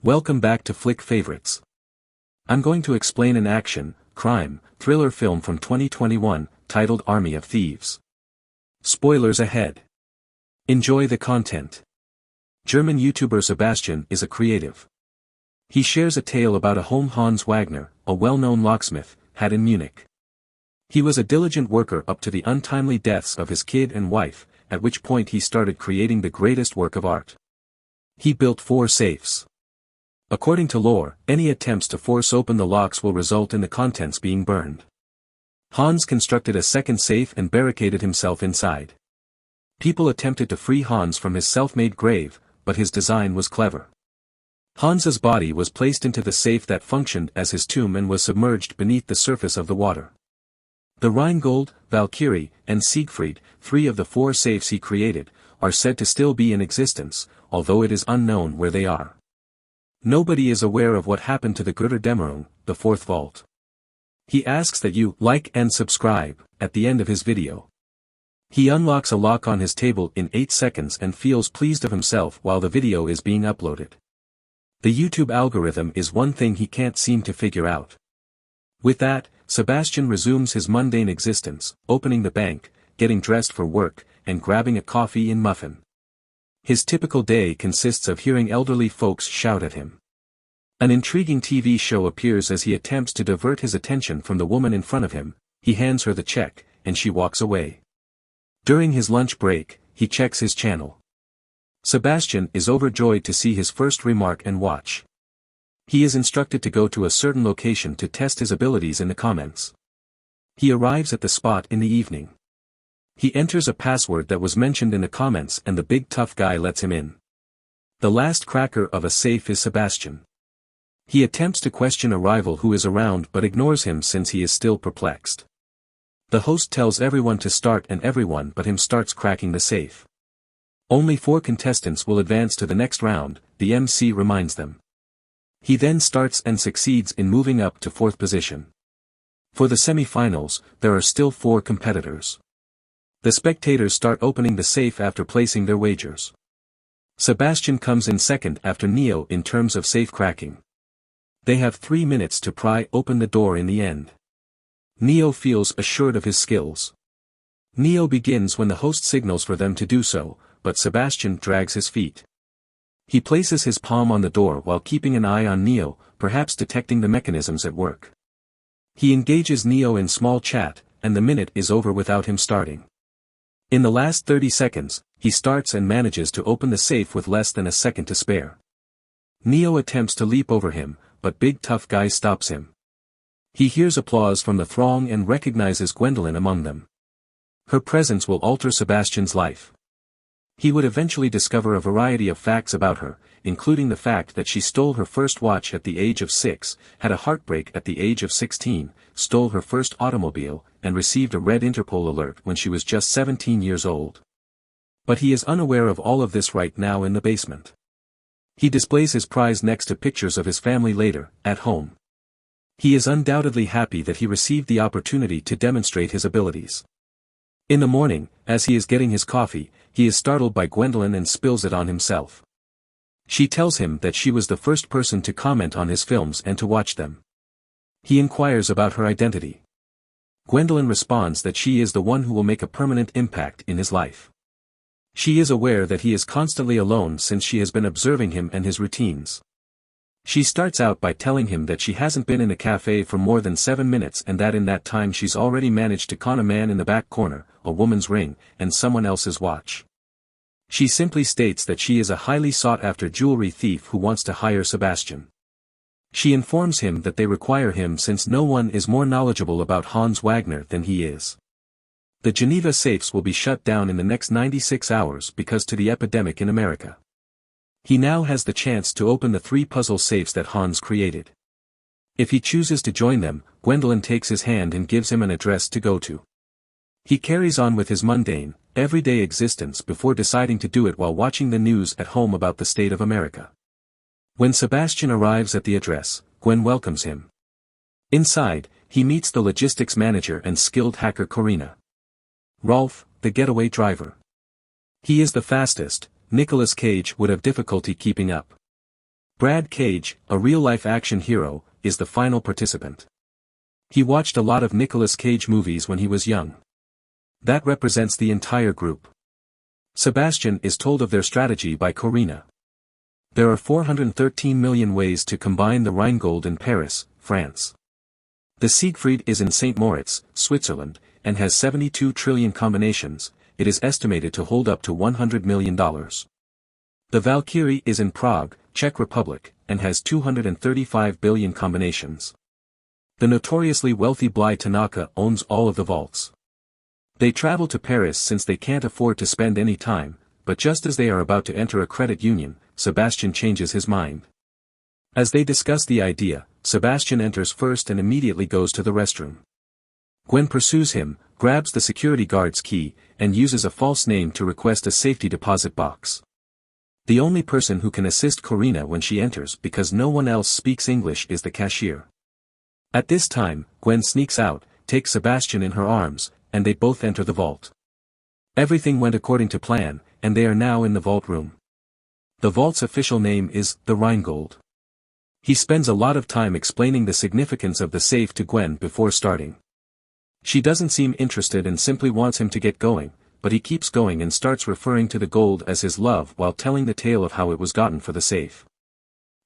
Welcome back to Flick Favorites. I'm going to explain an action, crime, thriller film from 2021, titled Army of Thieves. Spoilers ahead. Enjoy the content. German YouTuber Sebastian is a creative. He shares a tale about a home Hans Wagner, a well-known locksmith, had in Munich. He was a diligent worker up to the untimely deaths of his kid and wife, at which point he started creating the greatest work of art. He built 4 safes. According to lore, any attempts to force open the locks will result in the contents being burned. Hans constructed a second safe and barricaded himself inside. People attempted to free Hans from his self-made grave, but his design was clever. Hans's body was placed into the safe that functioned as his tomb and was submerged beneath the surface of the water. The Rheingold, Valkyrie, and Siegfried, 3 of the 4 safes he created, are said to still be in existence, although it is unknown where they are. Nobody is aware of what happened to the Götterdämmerung, the 4th vault. He asks that you like and subscribe at the end of his video. He unlocks a lock on his table in 8 seconds and feels pleased of himself while the video is being uploaded. The YouTube algorithm is one thing he can't seem to figure out. With that, Sebastian resumes his mundane existence, opening the bank, getting dressed for work, and grabbing a coffee and muffin. His typical day consists of hearing elderly folks shout at him. An intriguing TV show appears as he attempts to divert his attention from the woman in front of him. He hands her the check, and she walks away. During his lunch break, he checks his channel. Sebastian is overjoyed to see his first remark and watch. He is instructed to go to a certain location to test his abilities in the comments. He arrives at the spot in the evening. He enters a password that was mentioned in the comments and the big tough guy lets him in. The last cracker of a safe is Sebastian. He attempts to question a rival who is around but ignores him since he is still perplexed. The host tells everyone to start and everyone but him starts cracking the safe. Only 4 contestants will advance to the next round, the MC reminds them. He then starts and succeeds in moving up to 4th position. For the semi-finals, there are still 4 competitors. The spectators start opening the safe after placing their wagers. Sebastian comes in second after Neo in terms of safe cracking. They have 3 minutes to pry open the door in the end. Neo feels assured of his skills. Neo begins when the host signals for them to do so, but Sebastian drags his feet. He places his palm on the door while keeping an eye on Neo, perhaps detecting the mechanisms at work. He engages Neo in small chat, and the minute is over without him starting. In the last 30 seconds, he starts and manages to open the safe with less than a second to spare. Neo attempts to leap over him, but Big Tough Guy stops him. He hears applause from the throng and recognizes Gwendoline among them. Her presence will alter Sebastian's life. He would eventually discover a variety of facts about her, including the fact that she stole her first watch at the age of 6, had a heartbreak at the age of 16, stole her first automobile, and received a red Interpol alert when she was just 17 years old. But he is unaware of all of this right now in the basement. He displays his prize next to pictures of his family later, at home. He is undoubtedly happy that he received the opportunity to demonstrate his abilities. In the morning, as he is getting his coffee, he is startled by Gwendoline and spills it on himself. She tells him that she was the first person to comment on his films and to watch them. He inquires about her identity. Gwendoline responds that she is the one who will make a permanent impact in his life. She is aware that he is constantly alone since she has been observing him and his routines. She starts out by telling him that she hasn't been in a cafe for more than 7 minutes and that in that time she's already managed to con a man in the back corner, a woman's ring, and someone else's watch. She simply states that she is a highly sought-after jewelry thief who wants to hire Sebastian. She informs him that they require him since no one is more knowledgeable about Hans Wagner than he is. The Geneva safes will be shut down in the next 96 hours because to the epidemic in America. He now has the chance to open the 3 puzzle safes that Hans created. If he chooses to join them, Gwendoline takes his hand and gives him an address to go to. He carries on with his mundane, everyday existence before deciding to do it while watching the news at home about the state of America. When Sebastian arrives at the address, Gwen welcomes him. Inside, he meets the logistics manager and skilled hacker Corina. Rolf, the getaway driver. He is the fastest. Nicolas Cage would have difficulty keeping up. Brad Cage, a real-life action hero, is the final participant. He watched a lot of Nicolas Cage movies when he was young. That represents the entire group. Sebastian is told of their strategy by Corina. There are 413 million ways to combine the Rheingold in Paris, France. The Siegfried is in St. Moritz, Switzerland, and has 72 trillion combinations. It is estimated to hold up to $100 million. The Valkyrie is in Prague, Czech Republic, and has 235 billion combinations. The notoriously wealthy Bly Tanaka owns all of the vaults. They travel to Paris since they can't afford to spend any time, but just as they are about to enter a credit union, Sebastian changes his mind. As they discuss the idea, Sebastian enters first and immediately goes to the restroom. Gwen pursues him, grabs the security guard's key, and uses a false name to request a safety deposit box. The only person who can assist Corina when she enters because no one else speaks English is the cashier. At this time, Gwen sneaks out, takes Sebastian in her arms, and they both enter the vault. Everything went according to plan, and they are now in the vault room. The vault's official name is the Rheingold. He spends a lot of time explaining the significance of the safe to Gwen before starting. She doesn't seem interested and simply wants him to get going, but he keeps going and starts referring to the gold as his love while telling the tale of how it was gotten for the safe.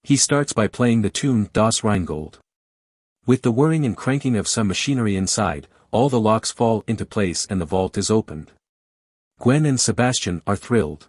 He starts by playing the tune Das Rheingold. With the whirring and cranking of some machinery inside, all the locks fall into place and the vault is opened. Gwen and Sebastian are thrilled.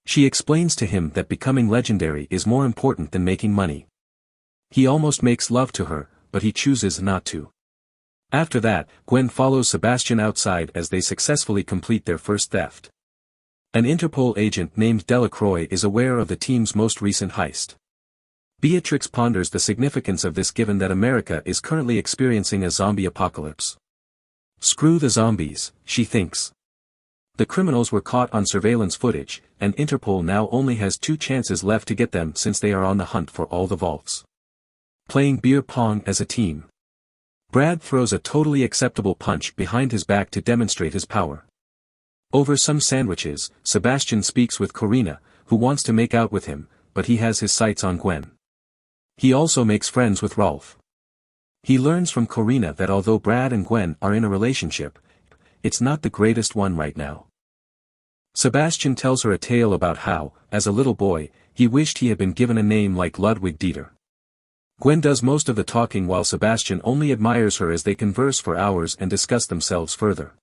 She explains to him that becoming legendary is more important than making money. He almost makes love to her, but he chooses not to. After that, Gwen follows Sebastian outside as they successfully complete their first theft. An Interpol agent named Delacroix is aware of the team's most recent heist. Beatrix ponders the significance of this given that America is currently experiencing a zombie apocalypse. Screw the zombies, she thinks. The criminals were caught on surveillance footage, and Interpol now only has 2 chances left to get them since they are on the hunt for all the vaults. Playing beer pong as a team. Brad throws a totally acceptable punch behind his back to demonstrate his power. Over some sandwiches, Sebastian speaks with Corina, who wants to make out with him, but he has his sights on Gwen. He also makes friends with Rolf. He learns from Corina that although Brad and Gwen are in a relationship, it's not the greatest one right now. Sebastian tells her a tale about how, as a little boy, he wished he had been given a name like Ludwig Dieter. Gwen does most of the talking while Sebastian only admires her as they converse for hours and discuss themselves further.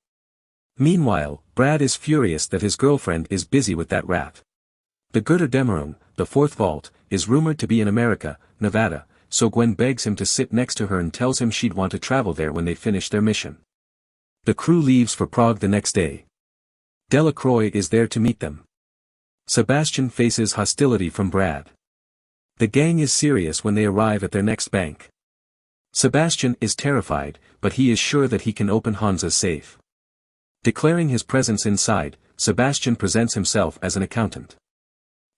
Meanwhile, Brad is furious that his girlfriend is busy with that rat. The Götterdämmerung, the 4th vault, is rumored to be in America, Nevada, so Gwen begs him to sit next to her and tells him she'd want to travel there when they finish their mission. The crew leaves for Prague the next day. Delacroix is there to meet them. Sebastian faces hostility from Brad. The gang is serious when they arrive at their next bank. Sebastian is terrified, but he is sure that he can open Hansa's safe. Declaring his presence inside, Sebastian presents himself as an accountant.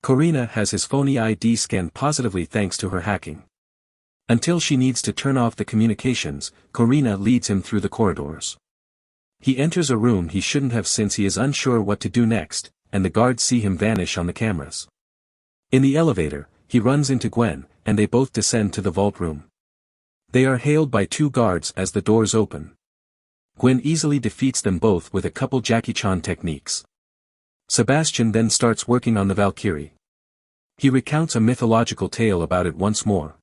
Corina has his phony ID scanned positively thanks to her hacking. Until she needs to turn off the communications, Corina leads him through the corridors. He enters a room he shouldn't have since he is unsure what to do next, and the guards see him vanish on the cameras. In the elevator, he runs into Gwen, and they both descend to the vault room. They are hailed by 2 guards as the doors open. Gwen easily defeats them both with a couple Jackie Chan techniques. Sebastian then starts working on the Valkyrie. He recounts a mythological tale about it once more.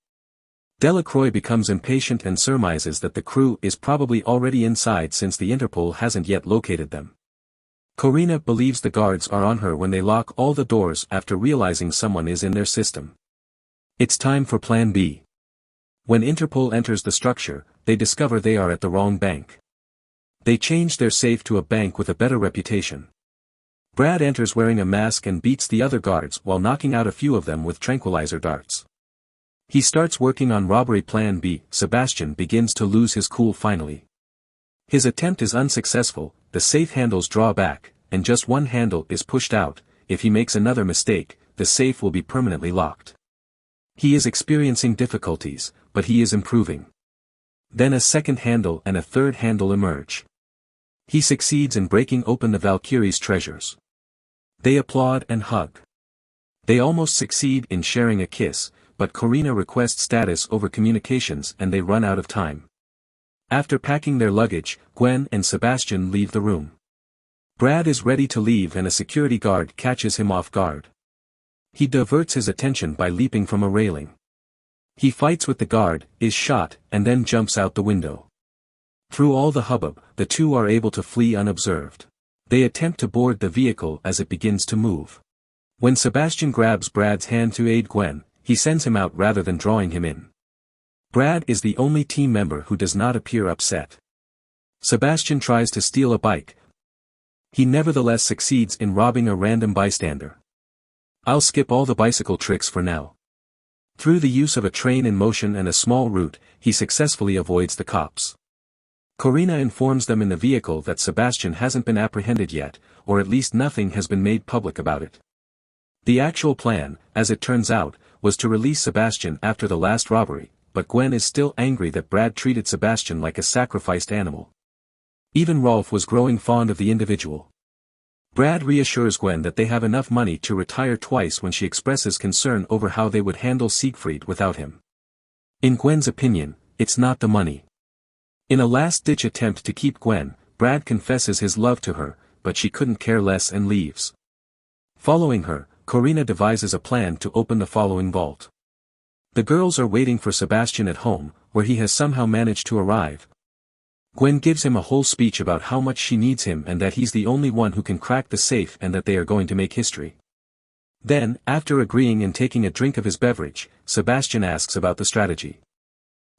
Delacroix becomes impatient and surmises that the crew is probably already inside since the Interpol hasn't yet located them. Corina believes the guards are on her when they lock all the doors after realizing someone is in their system. It's time for Plan B. When Interpol enters the structure, they discover they are at the wrong bank. They change their safe to a bank with a better reputation. Brad enters wearing a mask and beats the other guards while knocking out a few of them with tranquilizer darts. He starts working on robbery Plan B. Sebastian begins to lose his cool finally. His attempt is unsuccessful, the safe handles draw back, and just one handle is pushed out. If he makes another mistake, the safe will be permanently locked. He is experiencing difficulties, but he is improving. Then a second handle and a third handle emerge. He succeeds in breaking open the Valkyrie's treasures. They applaud and hug. They almost succeed in sharing a kiss, but Corina requests status over communications and they run out of time. After packing their luggage, Gwen and Sebastian leave the room. Brad is ready to leave and a security guard catches him off guard. He diverts his attention by leaping from a railing. He fights with the guard, is shot, and then jumps out the window. Through all the hubbub, the two are able to flee unobserved. They attempt to board the vehicle as it begins to move. When Sebastian grabs Brad's hand to aid Gwen, he sends him out rather than drawing him in. Brad is the only team member who does not appear upset. Sebastian tries to steal a bike. He nevertheless succeeds in robbing a random bystander. I'll skip all the bicycle tricks for now. Through the use of a train in motion and a small route, he successfully avoids the cops. Corina informs them in the vehicle that Sebastian hasn't been apprehended yet, or at least nothing has been made public about it. The actual plan, as it turns out, was to release Sebastian after the last robbery, but Gwen is still angry that Brad treated Sebastian like a sacrificed animal. Even Rolf was growing fond of the individual. Brad reassures Gwen that they have enough money to retire twice when she expresses concern over how they would handle Siegfried without him. In Gwen's opinion, it's not the money. In a last-ditch attempt to keep Gwen, Brad confesses his love to her, but she couldn't care less and leaves. Following her, Corina devises a plan to open the following vault. The girls are waiting for Sebastian at home, where he has somehow managed to arrive. Gwen gives him a whole speech about how much she needs him and that he's the only one who can crack the safe and that they are going to make history. Then, after agreeing and taking a drink of his beverage, Sebastian asks about the strategy.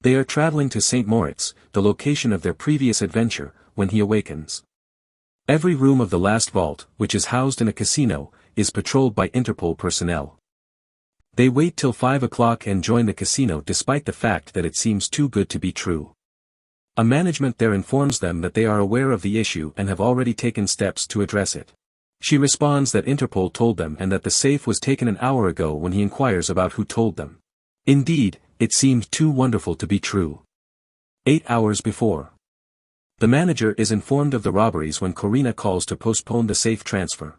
They are traveling to St. Moritz, the location of their previous adventure, when he awakens. Every room of the last vault, which is housed in a casino, is patrolled by Interpol personnel. They wait till 5 o'clock and join the casino despite the fact that it seems too good to be true. A management there informs them that they are aware of the issue and have already taken steps to address it. She responds that Interpol told them and that the safe was taken an hour ago when he inquires about who told them. Indeed, it seemed too wonderful to be true. 8 hours before. The manager is informed of the robberies when Corina calls to postpone the safe transfer.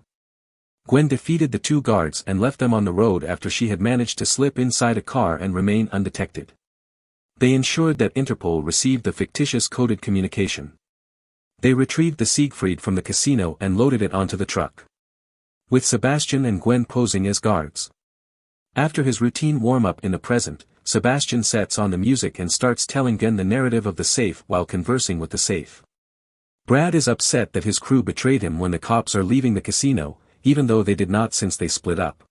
Gwen defeated the two guards and left them on the road after she had managed to slip inside a car and remain undetected. They ensured that Interpol received the fictitious coded communication. They retrieved the Siegfried from the casino and loaded it onto the truck. With Sebastian and Gwen posing as guards. After his routine warm-up in the present, Sebastian sets on the music and starts telling Gwen the narrative of the safe while conversing with the safe. Brad is upset that his crew betrayed him when the cops are leaving the casino, even though they did not since they split up.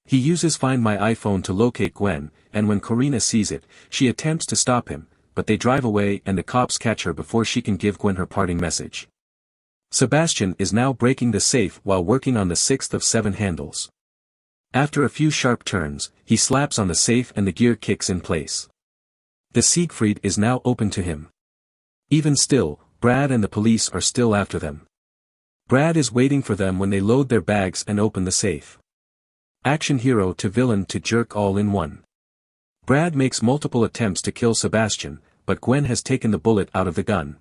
He uses Find My iPhone to locate Gwen, and when Corina sees it, she attempts to stop him, but they drive away and the cops catch her before she can give Gwen her parting message. Sebastian is now breaking the safe while working on the 6th of 7 handles. After a few sharp turns, he slaps on the safe and the gear kicks in place. The Siegfried is now open to him. Even still, Brad and the police are still after them. Brad is waiting for them when they load their bags and open the safe. Action hero to villain to jerk all in one. Brad makes multiple attempts to kill Sebastian, but Gwen has taken the bullet out of the gun.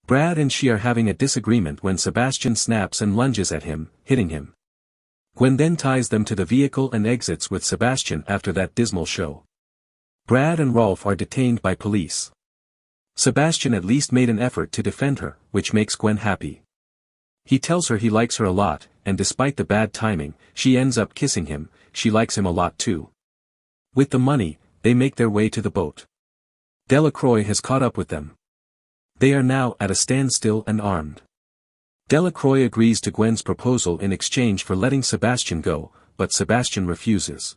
Brad and she are having a disagreement when Sebastian snaps and lunges at him, hitting him. Gwen then ties them to the vehicle and exits with Sebastian after that dismal show. Brad and Rolf are detained by police. Sebastian at least made an effort to defend her, which makes Gwen happy. He tells her he likes her a lot, and despite the bad timing, she ends up kissing him. She likes him a lot too. With the money, they make their way to the boat. Delacroix has caught up with them. They are now at a standstill and armed. Delacroix agrees to Gwen's proposal in exchange for letting Sebastian go, but Sebastian refuses.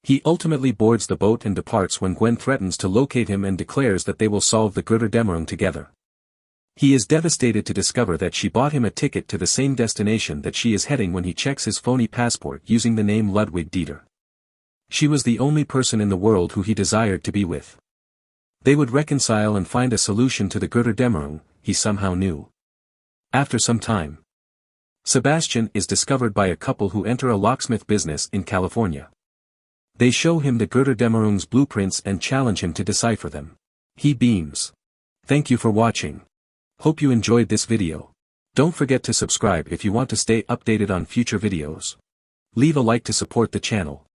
He ultimately boards the boat and departs when Gwen threatens to locate him and declares that they will solve the Götterdämmerung together. He is devastated to discover that she bought him a ticket to the same destination that she is heading when he checks his phony passport using the name Ludwig Dieter. She was the only person in the world who he desired to be with. They would reconcile and find a solution to the Götterdämmerung, he somehow knew. After some time, Sebastian is discovered by a couple who enter a locksmith business in California. They show him the Götterdämmerung's blueprints and challenge him to decipher them. He beams. Thank you for watching. Hope you enjoyed this video. Don't forget to subscribe if you want to stay updated on future videos. Leave a like to support the channel.